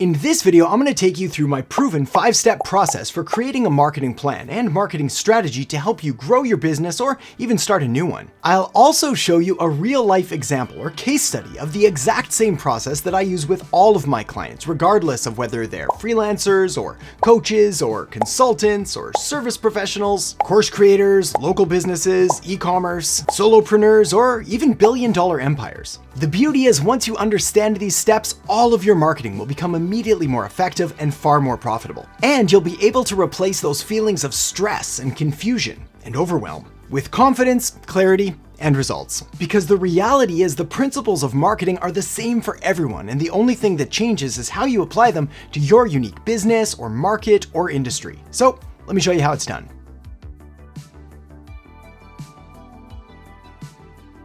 In this video, I'm going to take you through my proven 5-step process for creating a marketing plan and marketing strategy to help you grow your business or even start a new one. I'll also show you a real-life example or case study of the exact same process that I use with all of my clients, regardless of whether they're freelancers or coaches or consultants or service professionals, course creators, local businesses, e-commerce, solopreneurs, or even billion-dollar empires. The beauty is once you understand these steps, all of your marketing will become immediately more effective and far more profitable. And you'll be able to replace those feelings of stress and confusion and overwhelm with confidence, clarity, and results. Because the reality is the principles of marketing are the same for everyone, and the only thing that changes is how you apply them to your unique business or market or industry. So let me show you how it's done.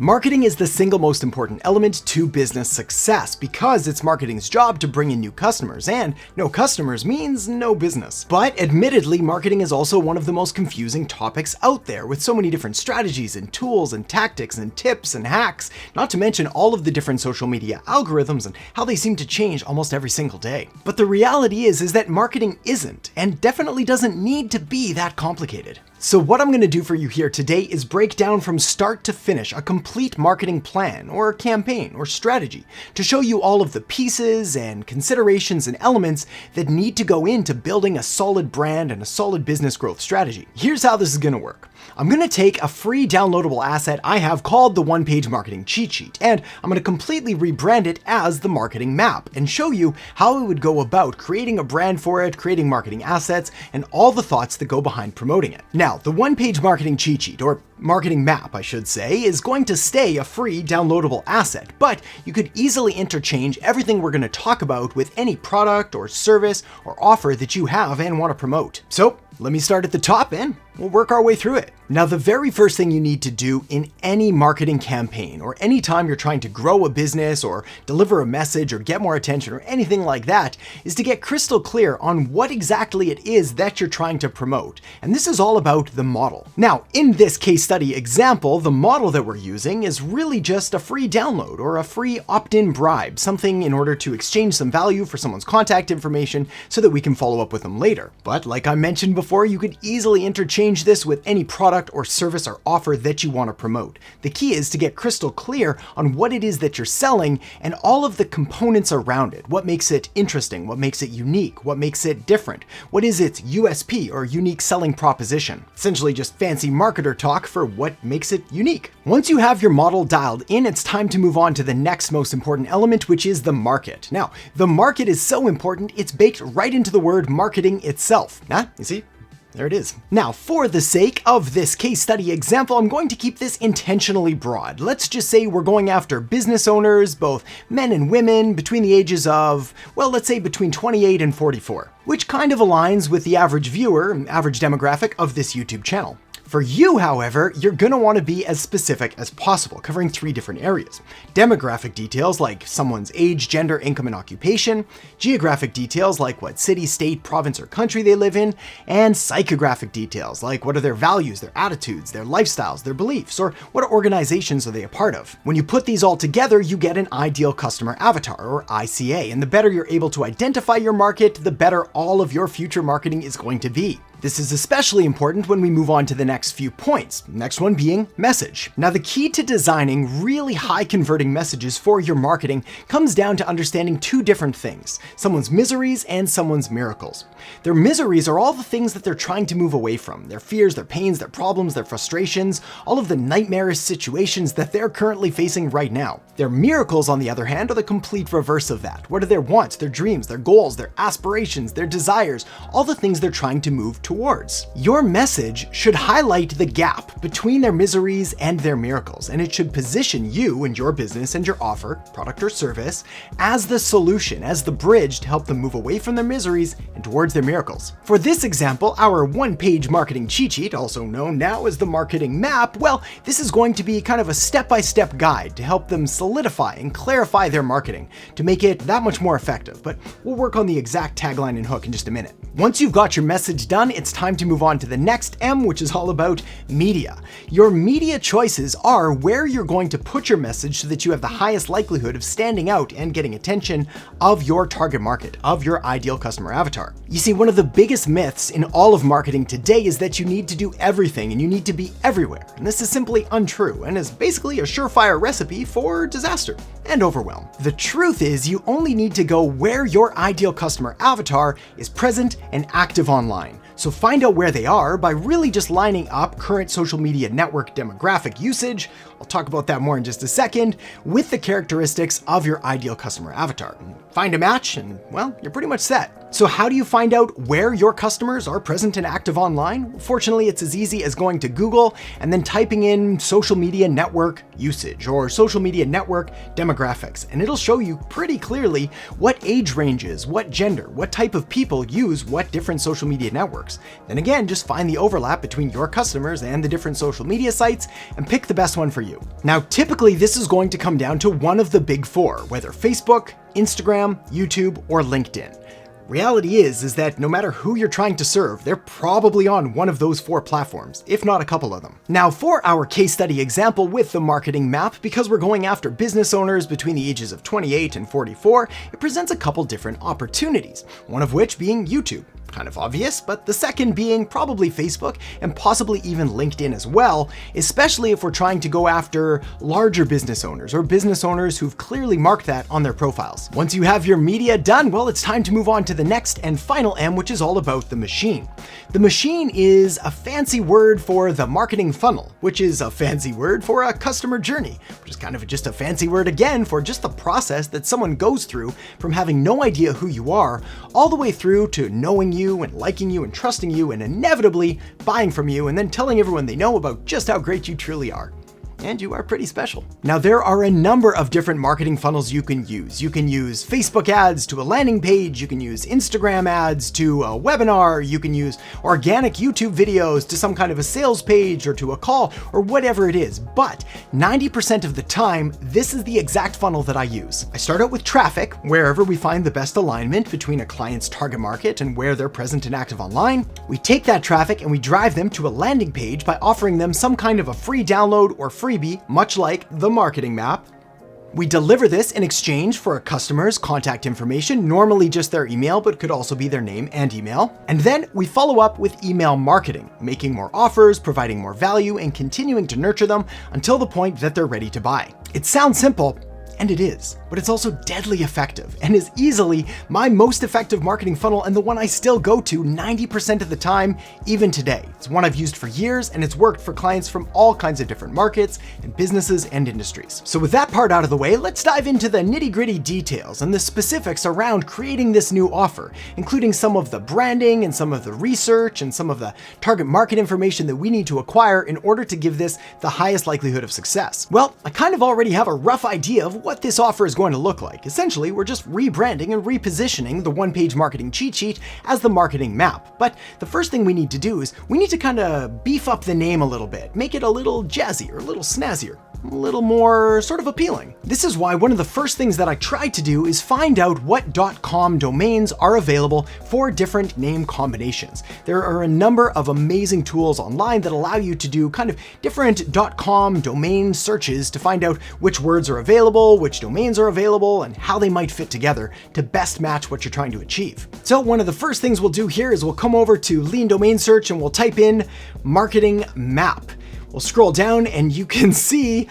Marketing is the single most important element to business success because it's marketing's job to bring in new customers, and no customers means no business. But admittedly, marketing is also one of the most confusing topics out there, with so many different strategies and tools and tactics and tips and hacks, not to mention all of the different social media algorithms and how they seem to change almost every single day. But the reality is that marketing isn't, and definitely doesn't need to be, that complicated. So what I'm going to do for you here today is break down from start to finish a complete marketing plan or campaign or strategy to show you all of the pieces and considerations and elements that need to go into building a solid brand and a solid business growth strategy. Here's how this is going to work. I'm going to take a free downloadable asset I have called the one-page marketing cheat sheet, and I'm going to completely rebrand it as the marketing map and show you how I would go about creating a brand for it, creating marketing assets, and all the thoughts that go behind promoting it. Now, the one-page marketing cheat sheet, or marketing map, I should say, is going to stay a free downloadable asset, but you could easily interchange everything we're going to talk about with any product or service or offer that you have and want to promote. So let me start at the top and we'll work our way through it. Now, the very first thing you need to do in any marketing campaign or any time you're trying to grow a business or deliver a message or get more attention or anything like that is to get crystal clear on what exactly it is that you're trying to promote. And this is all about the model. Now, in this case study example, the model that we're using is really just a free download or a free opt-in bribe, something in order to exchange some value for someone's contact information so that we can follow up with them later. But like I mentioned before, you could easily interchange this with any product or service or offer that you want to promote. The key is to get crystal clear on what it is that you're selling and all of the components around it. What makes it interesting? What makes it unique? What makes it different? What is its USP or unique selling proposition? Essentially just fancy marketer talk for what makes it unique. Once you have your model dialed in, it's time to move on to the next most important element, which is the market. Now, the market is so important, it's baked right into the word marketing itself. You see? There it is. Now, for the sake of this case study example, I'm going to keep this intentionally broad. Let's just say we're going after business owners, both men and women, between the ages of, well, let's say between 28 and 44, which kind of aligns with the average viewer, average demographic of this YouTube channel. For you, however, you're going to want to be as specific as possible, covering 3 different areas. Demographic details like someone's age, gender, income, and occupation. Geographic details like what city, state, province, or country they live in. And psychographic details like what are their values, their attitudes, their lifestyles, their beliefs, or what organizations are they a part of. When you put these all together, you get an ideal customer avatar, or ICA, and the better you're able to identify your market, the better all of your future marketing is going to be. This is especially important when we move on to the next few points, next one being message. Now, the key to designing really high converting messages for your marketing comes down to understanding 2 different things, someone's miseries and someone's miracles. Their miseries are all the things that they're trying to move away from, their fears, their pains, their problems, their frustrations, all of the nightmarish situations that they're currently facing right now. Their miracles, on the other hand, are the complete reverse of that. What are their wants, their dreams, their goals, their aspirations, their desires, all the things they're trying to move towards. Your message should highlight the gap between their miseries and their miracles, and it should position you and your business and your offer, product or service, as the solution, as the bridge to help them move away from their miseries and towards their miracles. For this example, our one-page marketing cheat sheet, also known now as the marketing map, well, this is going to be kind of a step-by-step guide to help them solidify and clarify their marketing to make it that much more effective, but we'll work on the exact tagline and hook in just a minute. Once you've got your message done, it's time to move on to the next M, which is all about media. Your media choices are where you're going to put your message so that you have the highest likelihood of standing out and getting attention of your target market, of your ideal customer avatar. You see, one of the biggest myths in all of marketing today is that you need to do everything and you need to be everywhere. And this is simply untrue and is basically a surefire recipe for disaster and overwhelm. The truth is, you only need to go where your ideal customer avatar is present and active online. So find out where they are by really just lining up current social media network demographic usage, I'll talk about that more in just a second, with the characteristics of your ideal customer avatar. Find a match and, well, you're pretty much set. So how do you find out where your customers are present and active online? Fortunately, it's as easy as going to Google and then typing in social media network usage or social media network demographics, and it'll show you pretty clearly what age ranges, what gender, what type of people use what different social media networks. Then again, just find the overlap between your customers and the different social media sites and pick the best one for you. Now, typically this is going to come down to one of the big four, whether Facebook, Instagram, YouTube, or LinkedIn. Reality is that no matter who you're trying to serve, they're probably on one of those four platforms, if not a couple of them. Now, for our case study example with the marketing map, because we're going after business owners between the ages of 28 and 44, it presents a couple different opportunities, one of which being YouTube. Kind of obvious, but the second being probably Facebook and possibly even LinkedIn as well, especially if we're trying to go after larger business owners or business owners who've clearly marked that on their profiles. Once you have your media done, well, it's time to move on to the next and final M, which is all about the machine. The machine is a fancy word for the marketing funnel, which is a fancy word for a customer journey, which is kind of just a fancy word again for just the process that someone goes through from having no idea who you are all the way through to knowing you and liking you and trusting you and inevitably buying from you and then telling everyone they know about just how great you truly are. And you are pretty special. Now, there are a number of different marketing funnels you can use. You can use Facebook ads to a landing page, you can use Instagram ads to a webinar, you can use organic YouTube videos to some kind of a sales page or to a call or whatever it is. But 90% of the time, this is the exact funnel that I use. I start out with traffic, wherever we find the best alignment between a client's target market and where they're present and active online. We take that traffic and we drive them to a landing page by offering them some kind of a free download or freebie, much like the marketing map. We deliver this in exchange for a customer's contact information, normally just their email, but could also be their name and email. And then we follow up with email marketing, making more offers, providing more value, and continuing to nurture them until the point that they're ready to buy. It sounds simple, and it is, but it's also deadly effective and is easily my most effective marketing funnel and the one I still go to 90% of the time, even today. It's one I've used for years and it's worked for clients from all kinds of different markets and businesses and industries. So with that part out of the way, let's dive into the nitty-gritty details and the specifics around creating this new offer, including some of the branding and some of the research and some of the target market information that we need to acquire in order to give this the highest likelihood of success. Well, I kind of already have a rough idea of what this offer is going to look like. Essentially, we're just rebranding and repositioning the one-page marketing cheat sheet as the marketing map. But the first thing we need to do is we need to kind of beef up the name a little bit, make it a little jazzier, a little snazzier, a little more sort of appealing. This is why one of the first things that I tried to do is find out what .com domains are available for different name combinations. There are a number of amazing tools online that allow you to do kind of different .com domain searches to find out which words are available, which domains are available, and how they might fit together to best match what you're trying to achieve. So one of the first things we'll do here is we'll come over to Lean Domain Search and we'll type in marketing map. We'll scroll down and you can see,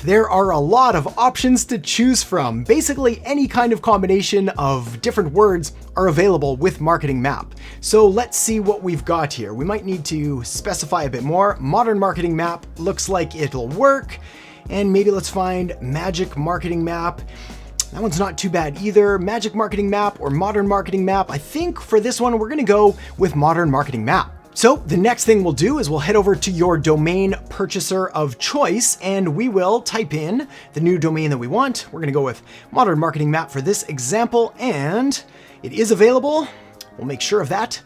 there are a lot of options to choose from. Basically, any kind of combination of different words are available with marketing map. So let's see what we've got here. We might need to specify a bit more. Modern marketing map looks like it'll work. And maybe let's find magic marketing map. That one's not too bad either. Magic marketing map or modern marketing map. I think for this one, we're gonna go with modern marketing map. So the next thing we'll do is we'll head over to your domain purchaser of choice and we will type in the new domain that we want. We're gonna go with modern marketing map for this example and it is available. We'll make sure of that.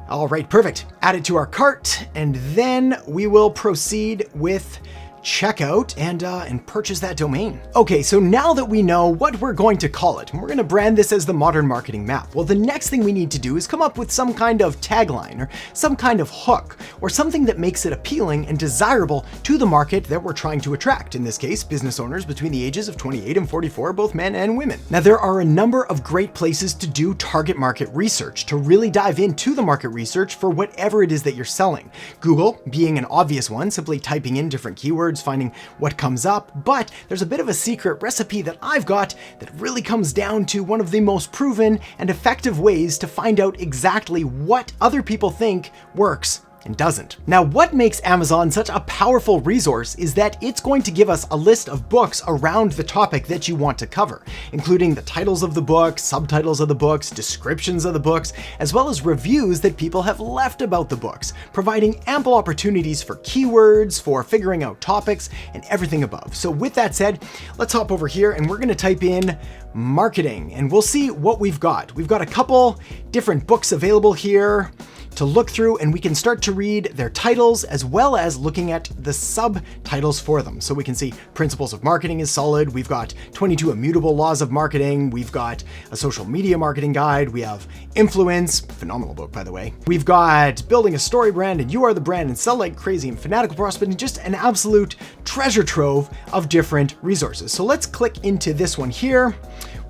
All right, perfect. Add it to our cart and then we will proceed with checkout and purchase that domain. Okay, so now that we know what we're going to call it, and we're gonna brand this as the Modern Marketing Map, well, the next thing we need to do is come up with some kind of tagline or some kind of hook or something that makes it appealing and desirable to the market that we're trying to attract. In this case, business owners between the ages of 28 and 44, both men and women. Now, there are a number of great places to do target market research, to really dive into the market research for whatever it is that you're selling. Google being an obvious one, simply typing in different keywords, finding what comes up, but there's a bit of a secret recipe that I've got that really comes down to one of the most proven and effective ways to find out exactly what other people think works and doesn't. Now, what makes Amazon such a powerful resource is that it's going to give us a list of books around the topic that you want to cover, including the titles of the books, subtitles of the books, descriptions of the books, as well as reviews that people have left about the books, providing ample opportunities for keywords, for figuring out topics, and everything above. So with that said, let's hop over here and we're gonna type in marketing and we'll see what we've got. We've got a couple different books available here to look through, and we can start to read their titles as well as looking at the subtitles for them. So we can see Principles of Marketing is solid. We've got 22 Immutable Laws of Marketing. We've got a social media marketing guide. We have Influence, phenomenal book, by the way. We've got Building a Story Brand and You Are the Brand and Sell Like Crazy and Fanatical Prospecting, just an absolute treasure trove of different resources. So let's click into this one here.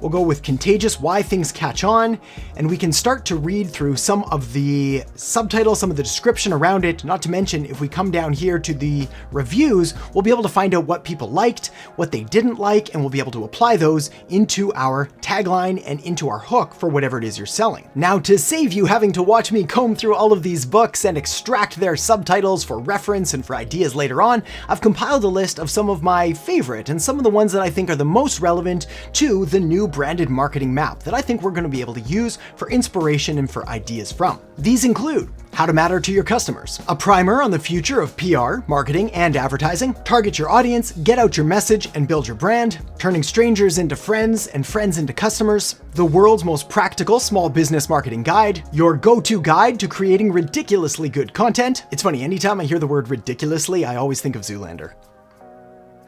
We'll go with Contagious, Why Things Catch On, and we can start to read through some of the subtitles, some of the description around it. Not to mention, if we come down here to the reviews, we'll be able to find out what people liked, what they didn't like, and we'll be able to apply those into our tagline and into our hook for whatever it is you're selling. Now, to save you having to watch me comb through all of these books and extract their subtitles for reference and for ideas later on, I've compiled a list of some of my favorite and some of the ones that I think are the most relevant to the new branded marketing map that I think we're going to be able to use for inspiration and for ideas from. These include How to Matter to Your Customers, a primer on the future of PR, marketing, and advertising, target your audience, get out your message, and build your brand, turning strangers into friends and friends into customers, the world's most practical small business marketing guide, your go-to guide to creating ridiculously good content. It's funny, anytime I hear the word ridiculously, I always think of Zoolander.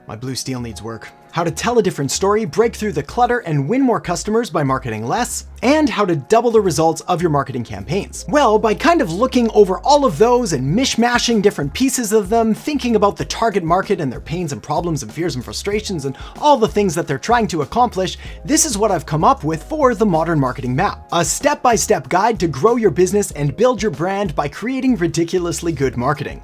My blue steel needs work. How to tell a different story, break through the clutter, and win more customers by marketing less, and how to double the results of your marketing campaigns. Well, by kind of looking over all of those and mishmashing different pieces of them, thinking about the target market and their pains and problems and fears and frustrations and all the things that they're trying to accomplish, this is what I've come up with for the Modern Marketing Map. A step-by-step guide to grow your business and build your brand by creating ridiculously good marketing.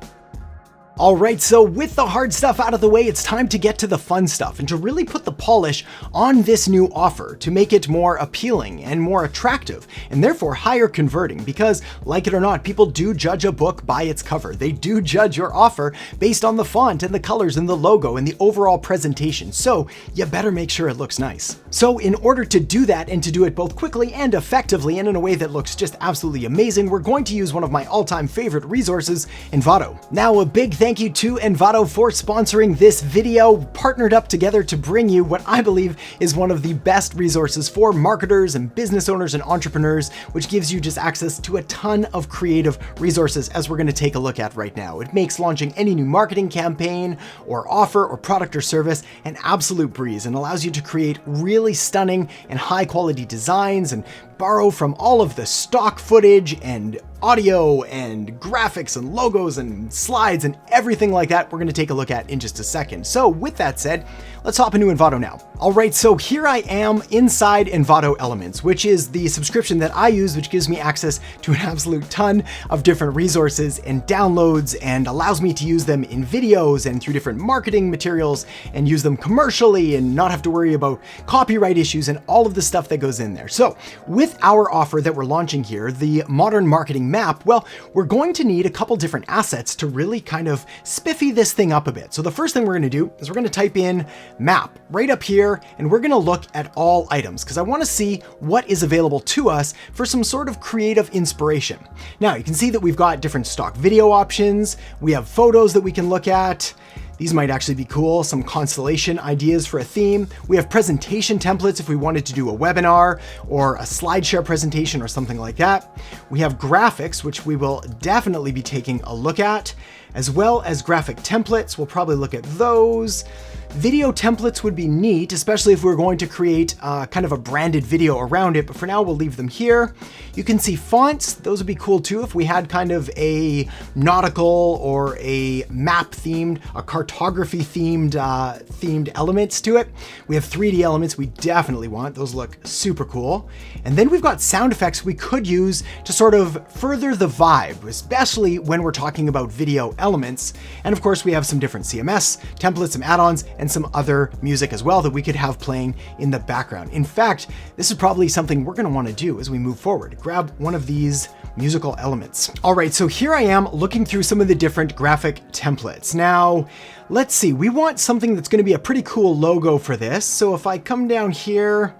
All right, so with the hard stuff out of the way, it's time to get to the fun stuff and to really put the polish on this new offer to make it more appealing and more attractive and therefore higher converting, because like it or not, people do judge a book by its cover. They do judge your offer based on the font and the colors and the logo and the overall presentation. So you better make sure it looks nice. So in order to do that and to do it both quickly and effectively and in a way that looks just absolutely amazing, we're going to use one of my all-time favorite resources, Envato. Now, a big thank you to Envato for sponsoring this video, partnered up together to bring you what I believe is one of the best resources for marketers and business owners and entrepreneurs, which gives you just access to a ton of creative resources, as we're going to take a look at right now. It makes launching any new marketing campaign or offer or product or service an absolute breeze and allows you to create really stunning and high quality designs and borrow from all of the stock footage and audio and graphics and logos and slides and everything like that we're going to take a look at in just a second. So with that said, let's hop into Envato now. All right, so here I am inside Envato Elements, which is the subscription that I use, which gives me access to an absolute ton of different resources and downloads and allows me to use them in videos and through different marketing materials and use them commercially and not have to worry about copyright issues and all of the stuff that goes in there. So with our offer that we're launching here, the Modern Marketing Map, well, we're going to need a couple different assets to really kind of spiffy this thing up a bit. So the first thing we're going to do is we're going to type in map right up here, and we're going to look at all items because I want to see what is available to us for some sort of creative inspiration. Now you can see that we've got different stock video options. We have photos that we can look at. These might actually be cool, some constellation ideas for a theme. We have presentation templates if we wanted to do a webinar or a SlideShare presentation or something like that. We have graphics, which we will definitely be taking a look at. as well as graphic templates. We'll probably look at those. Video templates would be neat, especially if we were going to create kind of a branded video around it, but for now we'll leave them here. You can see fonts. Those would be cool too if we had kind of a nautical or a map themed, a cartography themed elements to it. We have 3D elements we definitely want. Those look super cool. And then we've got sound effects we could use to sort of further the vibe, especially when we're talking about video elements. And of course we have some different CMS templates, some add-ons, and some other music as well that we could have playing in the background. In fact, this is probably something we're going to want to do as we move forward. Grab one of these musical elements. All right, so here I am looking through some of the different graphic templates. Now, let's see, we want something that's going to be a pretty cool logo for this. So if I come down here,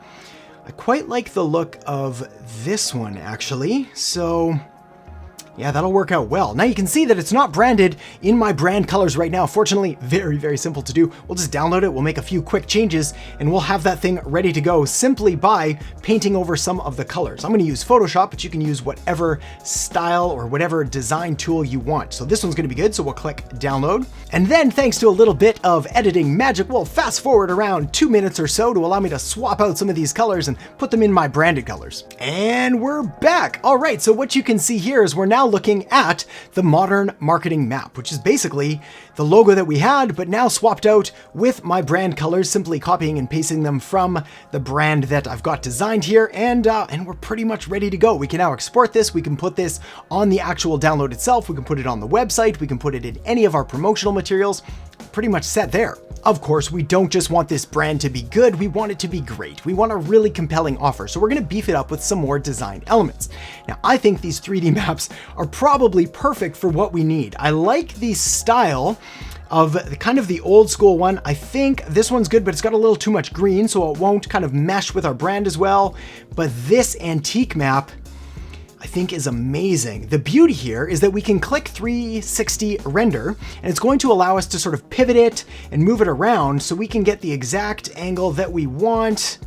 I quite like the look of this one actually. So yeah, that'll work out well. Now you can see that it's not branded in my brand colors right now. Fortunately, very, very simple to do. We'll just download it, we'll make a few quick changes, and we'll have that thing ready to go simply by painting over some of the colors. I'm gonna use Photoshop, but you can use whatever style or whatever design tool you want. So this one's gonna be good, so we'll click download. And then thanks to a little bit of editing magic, we'll fast forward around 2 minutes or so to allow me to swap out some of these colors and put them in my branded colors. And we're back. All right, so what you can see here is we're now looking at the modern marketing map, which is basically the logo that we had, but now swapped out with my brand colors, simply copying and pasting them from the brand that I've got designed here, and we're pretty much ready to go. We can now export this, we can put this on the actual download itself, we can put it on the website, we can put it in any of our promotional materials, pretty much set there. Of course, we don't just want this brand to be good, we want it to be great. We want a really compelling offer, so we're gonna beef it up with some more design elements. Now, I think these 3D maps are probably perfect for what we need. I like the style of kind of the old school one. I think this one's good, but it's got a little too much green, so it won't kind of mesh with our brand as well. But this antique map, I think is amazing. The beauty here is that we can click 360 render, and it's going to allow us to sort of pivot it and move it around so we can get the exact angle that we want.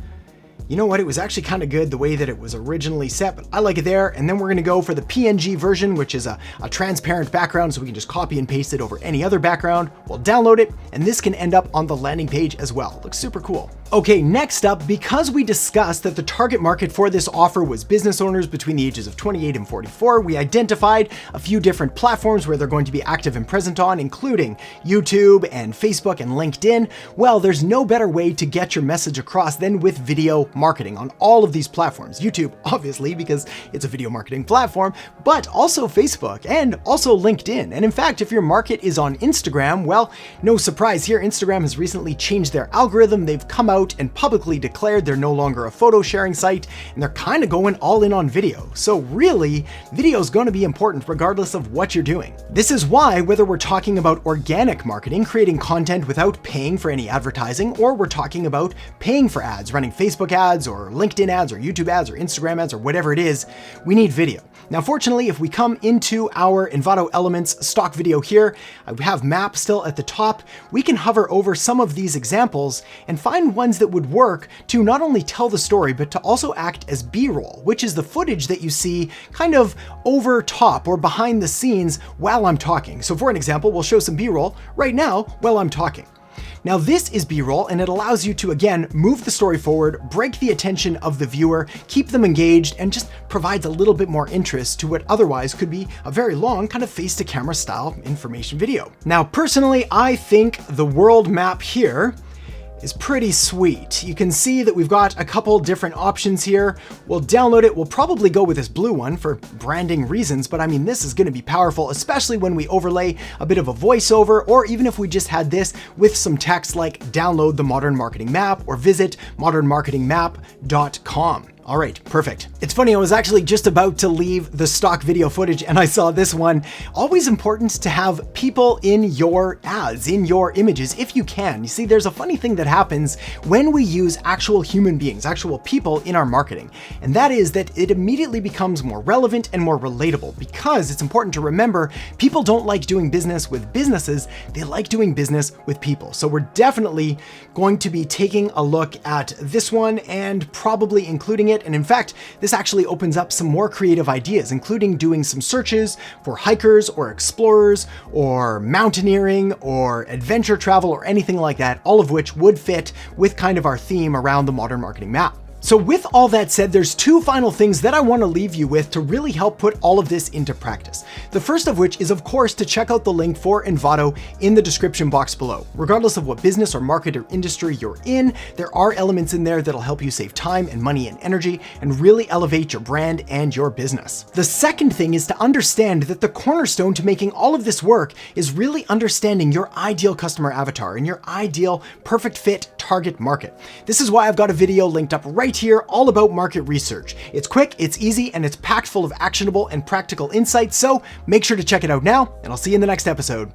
You know what, it was actually kind of good the way that it was originally set, but I like it there. And then we're gonna go for the PNG version, which is a transparent background, so we can just copy and paste it over any other background. We'll download it, and this can end up on the landing page as well. Looks super cool. Okay, next up, because we discussed that the target market for this offer was business owners between the ages of 28 and 44, we identified a few different platforms where they're going to be active and present on, including YouTube and Facebook and LinkedIn. Well, there's no better way to get your message across than with video marketing on all of these platforms. YouTube, obviously, because it's a video marketing platform, but also Facebook and also LinkedIn. And in fact, if your market is on Instagram, well, no surprise here, Instagram has recently changed their algorithm. They've come out and publicly declared they're no longer a photo sharing site, and they're kind of going all in on video. So really, video is going to be important regardless of what you're doing. This is why, whether we're talking about organic marketing, creating content without paying for any advertising, or we're talking about paying for ads, running Facebook ads or LinkedIn ads or YouTube ads or Instagram ads or whatever it is, we need video. Now, fortunately, if we come into our Envato Elements stock video here, we have map still at the top. We can hover over some of these examples and find ones that would work to not only tell the story, but to also act as B-roll, which is the footage that you see kind of over top or behind the scenes while I'm talking. So for an example, we'll show some B-roll right now while I'm talking. Now this is B-roll, and it allows you to, again, move the story forward, break the attention of the viewer, keep them engaged, and just provides a little bit more interest to what otherwise could be a very long kind of face-to-camera style information video. Now, personally, I think the world map here is pretty sweet. You can see that we've got a couple different options here. We'll download it. We'll probably go with this blue one for branding reasons, but I mean, this is going to be powerful, especially when we overlay a bit of a voiceover, or even if we just had this with some text like download the modern marketing map or visit modernmarketingmap.com. All right, perfect. It's funny, I was actually just about to leave the stock video footage and I saw this one. Always important to have people in your ads, in your images, if you can. You see, there's a funny thing that happens when we use actual human beings, actual people in our marketing. And that is that it immediately becomes more relevant and more relatable, because it's important to remember people don't like doing business with businesses, they like doing business with people. So we're definitely going to be taking a look at this one and probably including it it. And in fact, this actually opens up some more creative ideas, including doing some searches for hikers or explorers or mountaineering or adventure travel or anything like that, all of which would fit with kind of our theme around the modern marketing map. So with all that said, there's two final things that I want to leave you with to really help put all of this into practice. The first of which is, of course, to check out the link for Envato in the description box below. Regardless of what business or market or industry you're in, there are elements in there that'll help you save time and money and energy and really elevate your brand and your business. The second thing is to understand that the cornerstone to making all of this work is really understanding your ideal customer avatar and your ideal perfect fit target market. This is why I've got a video linked up right here all about market research. It's quick, it's easy, and it's packed full of actionable and practical insights, so make sure to check it out now, and I'll see you in the next episode.